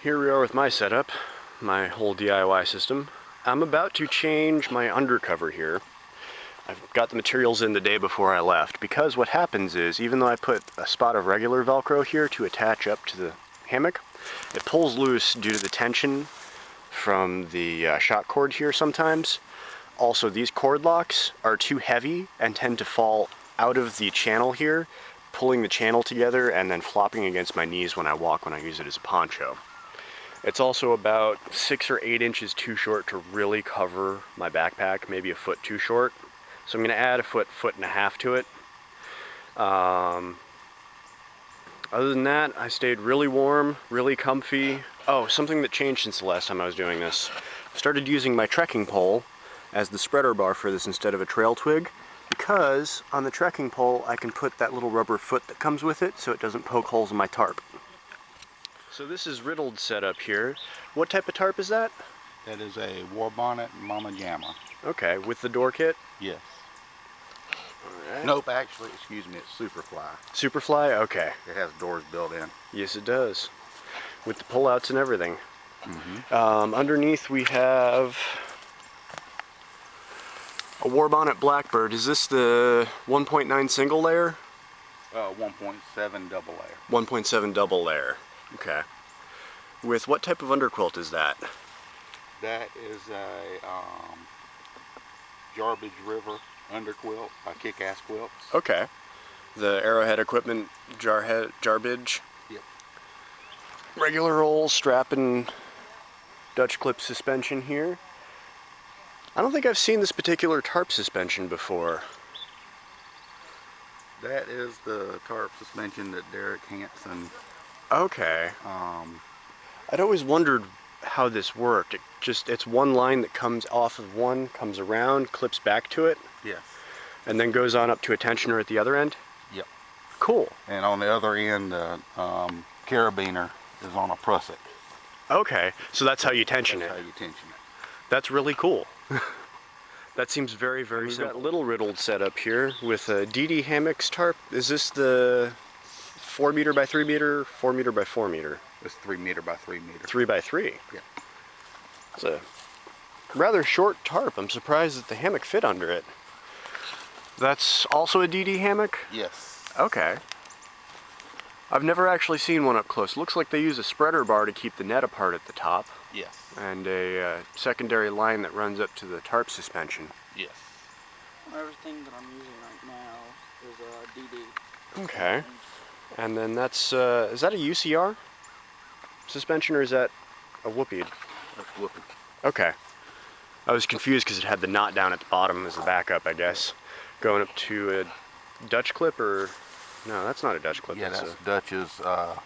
Here we are with my setup, my whole DIY system. I'm about to change my undercover here. I've got the materials in the day before I left, because what happens is, even though I put a spot of regular Velcro here to attach up to the hammock, it pulls loose due to the tension from the shock cord here sometimes. Also, these cord locks are too heavy and tend to fall out of the channel here, pulling the channel together and then flopping against my knees when I walk when I use it as a poncho. It's also about 6 or 8 inches too short to really cover my backpack, maybe a foot too short. So I'm going to add a foot and a half to it. Other than that, I stayed really warm, really comfy. Oh, something that changed since the last time I was doing this. I started using my trekking pole as the spreader bar for this instead of a trail twig, because on the trekking pole I can put that little rubber foot that comes with it so it doesn't poke holes in my tarp. So this is riddled setup here. What type of tarp is that? That is a War Bonnet Mama Jamma. Okay, with the door kit? Yes. Alright. Nope, actually, excuse me, it's Superfly. Superfly? Okay. It has doors built in. Yes, it does. With the pullouts and everything. Mm-hmm. Underneath we have a War Bonnet Blackbird. Is this the 1.9 single layer? 1.7 double layer. 1.7 double layer. Okay. With what type of underquilt is that? That is a Jarbidge River underquilt by Kick-Ass Quilts. Okay. The Arrowhead Equipment Jarbidge. Yep. Regular old strap and Dutch clip suspension here. I don't think I've seen this particular tarp suspension before. That is the tarp suspension that Derek Hansen. Okay. I'd always wondered how this worked. It's one line that comes off of one, comes around, clips back to it. Yes. And then goes on up to a tensioner at the other end? Yep. Cool. And on the other end, carabiner is on a prusik. Okay, so that's how you tension That's it. how you tension it. That's really cool. That seems very, very simple. We've got a little riddled setup here with a DD hammocks tarp. Is this the 4 meter by 3 meter, 4 meter by 4 meter? It's 3 meter by 3 meter. 3 by 3? Yeah. It's a rather short tarp. I'm surprised that the hammock fit under it. That's also a DD hammock? Yes. Okay. I've never actually seen one up close. Looks like they use a spreader bar to keep the net apart at the top. Yes. And a secondary line that runs up to the tarp suspension. Yes. Everything that I'm using right now is DD. Okay. And then that's, is that a UCR suspension or is that a whoopee? That's whoopee. Okay. I was confused because it had the knot down at the bottom as the backup, I guess. Going up to a Dutch clip or... No, that's not a Dutch clip. Yeah, that's Dutch's, I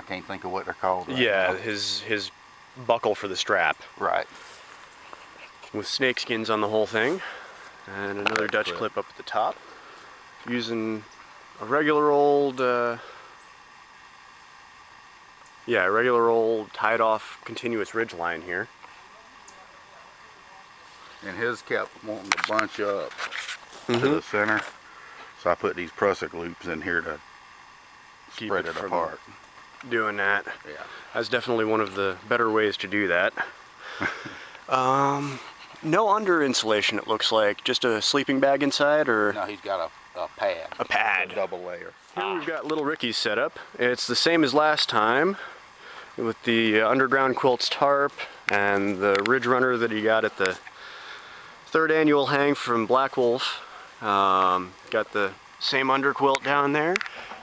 can't think of what they're called right yeah, now. his buckle for the strap. Right. With snake skins on the whole thing. And another Dutch clip up at the top. Using a regular old, yeah, a regular old tied off continuous ridge line here. And his kept wanting to bunch up to the center. So I put these prusik loops in here to spread it apart. Doing that. Yeah. That's definitely one of the better ways to do that. No under insulation, it looks like. Just a sleeping bag inside, or? No, he's got a pad. A pad. A double layer. Here we've got Little Ricky's setup. It's the same as last time, with the underground quilts tarp and the ridge runner that he got at the 3rd annual hang from Black Wolf. Got the same underquilt down there.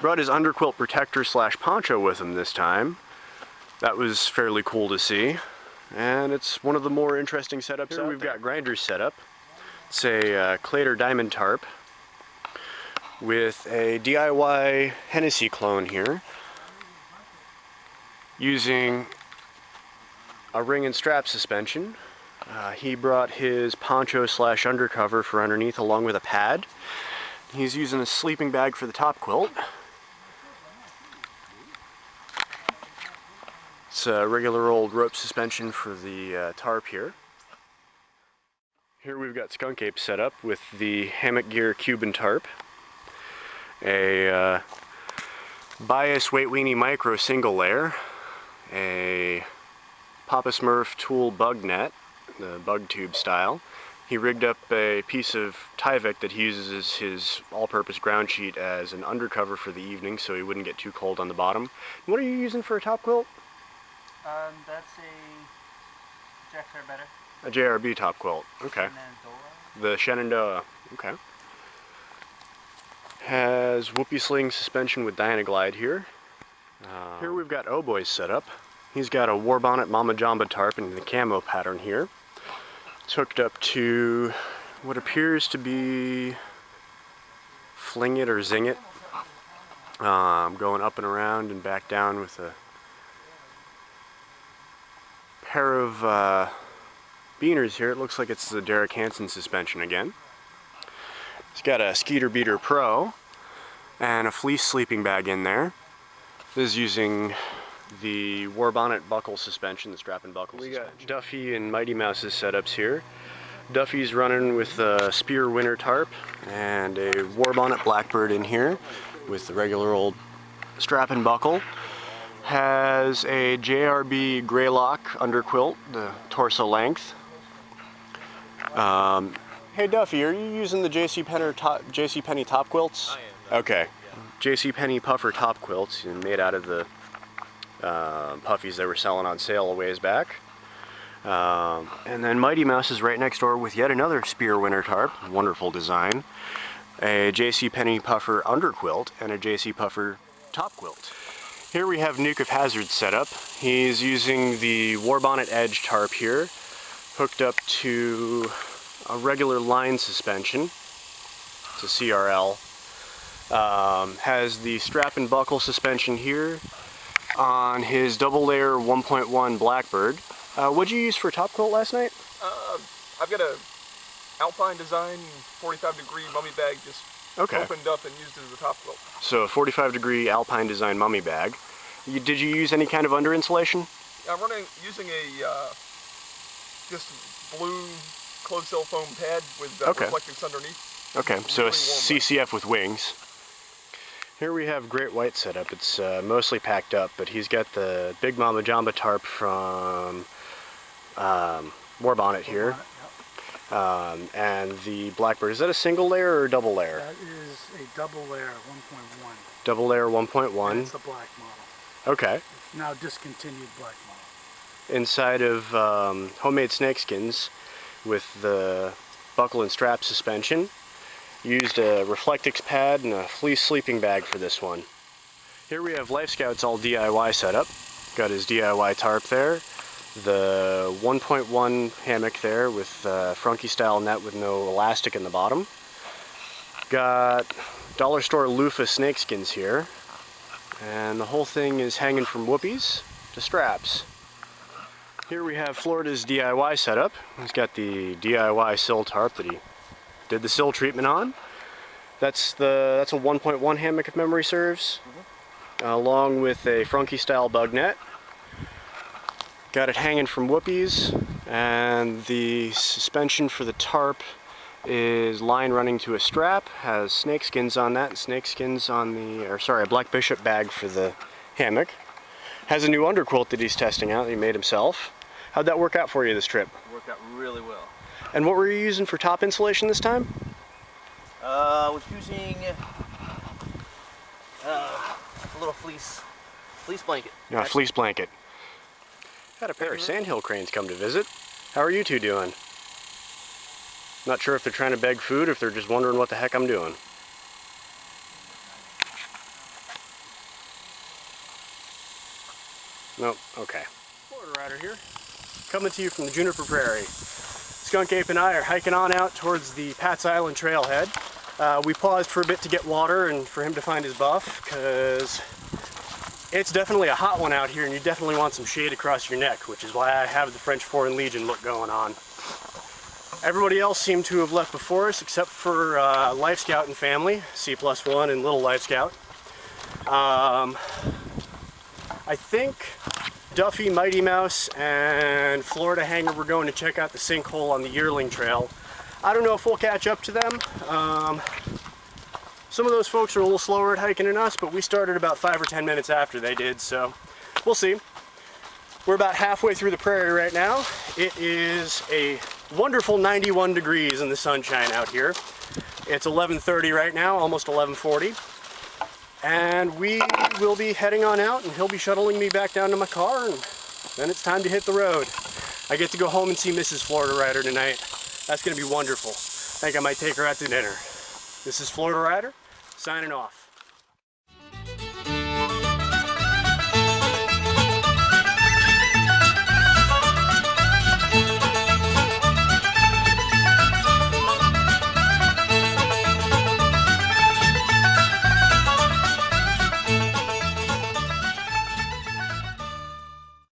Brought his underquilt protector / poncho with him this time. That was fairly cool to see. And it's one of the more interesting setups here. We've got Grinder's setup. It's a Clater Diamond tarp with a DIY Hennessy clone here, using a ring and strap suspension. He brought his poncho / undercover for underneath along with a pad. He's using a sleeping bag for the top quilt. It's a regular old rope suspension for the tarp here. Here we've got Skunk Ape set up with the Hammock Gear Cuban tarp. A Bias Weight Weenie Micro single layer. a Papa Smurf tool bug net, the bug tube style. He rigged up a piece of Tyvek that he uses as his all-purpose ground sheet as an undercover for the evening so he wouldn't get too cold on the bottom. What are you using for a top quilt? That's a Jack Better. A JRB top quilt, okay. The Shenandoah, okay. Has whoopee sling suspension with Dynaglide here. Here we've got Oh Boy's set up. He's got a War Bonnet Mama Jamba tarp in the camo pattern here. It's hooked up to what appears to be Fling It or Zing It. Going up and around and back down with a pair of beaners here. It looks like it's the Derek Hansen suspension again. It's got a Skeeter Beater Pro and a fleece sleeping bag in there. This is using the War Bonnet buckle suspension, the strap and buckle suspension. We got Duffy and Mighty Mouse's setups here. Duffy's running with a Spear Winter tarp and a War Bonnet Blackbird in here with the regular old strap and buckle. Has a JRB Greylock underquilt, the torso length. Hey Duffy, are you using the JCPenney top quilts? I am. Okay. JCPenney puffer top quilts made out of the puffies they were selling on sale a ways back. And then Mighty Mouse is right next door with yet another Spear Winter tarp, wonderful design. A JCPenney puffer underquilt and a JC puffer top quilt. Here we have Nuke of Hazard set up. He's using the War Bonnet Edge tarp here, hooked up to a regular line suspension. It's a CRL. Has the strap and buckle suspension here on his double layer 1.1 Blackbird. What'd you use for top quilt last night? I've got a Alpine Design 45-degree mummy bag just opened up and used it as a top quilt. So a 45-degree Alpine Design mummy bag. Did you use any kind of under insulation? I'm using a just blue closed cell foam pad with reflectors underneath. Okay, so a CCF with wings. Here we have Great White set up. It's mostly packed up, but he's got the Big Mama Jamba tarp from War Bonnet here. And the Blackbird. Is that a single layer or a double layer? That is a double layer 1.1. Double layer 1.1? It's the black model. Okay. It's now discontinued black model. Inside of homemade snakeskins with the buckle and strap suspension. Used a Reflectix pad and a fleece sleeping bag for this one. Here we have Life Scout's all DIY setup. Got his DIY tarp there. The 1.1 hammock there with Frunky style net with no elastic in the bottom. Got dollar store loofah snakeskins here. And the whole thing is hanging from whoopies to straps. Here we have Florida's DIY setup. He's got the DIY sill tarp that he did the sill treatment on. That's a 1.1 hammock if memory serves, along with a Frunky style bug net. Got it hanging from whoopies, and the suspension for the tarp is line running to a strap, has snakeskins on that, and snakeskins on the, a Black Bishop bag for the hammock. Has a new underquilt that he's testing out that he made himself. How'd that work out for you this trip? It worked out really well. And what were you using for top insulation this time? I was using a little fleece blanket. Yeah, fleece blanket. Had a pair of sandhill cranes come to visit. How are you two doing? Not sure if they're trying to beg food or if they're just wondering what the heck I'm doing. Nope, okay. Florida Rider here, coming to you from the Juniper Prairie. Skunk Ape and I are hiking on out towards the Pat's Island trailhead. We paused for a bit to get water and for him to find his buff, because it's definitely a hot one out here and you definitely want some shade across your neck, which is why I have the French Foreign Legion look going on. Everybody else seemed to have left before us except for Life Scout and family, C+1 and Little Life Scout. I think Duffy, Mighty Mouse, and Florida Hanger were going to check out the sinkhole on the Yearling Trail. I don't know if we'll catch up to them. Some of those folks are a little slower at hiking than us, but we started about 5 or 10 minutes after they did, so we'll see. We're about halfway through the prairie right now. It is a wonderful 91 degrees in the sunshine out here. It's 11:30 right now, almost 11:40. And we will be heading on out, and he'll be shuttling me back down to my car, and then it's time to hit the road. I get to go home and see Mrs. Florida Rider tonight. That's gonna be wonderful. I think I might take her out to dinner. This is Florida Rider, signing off.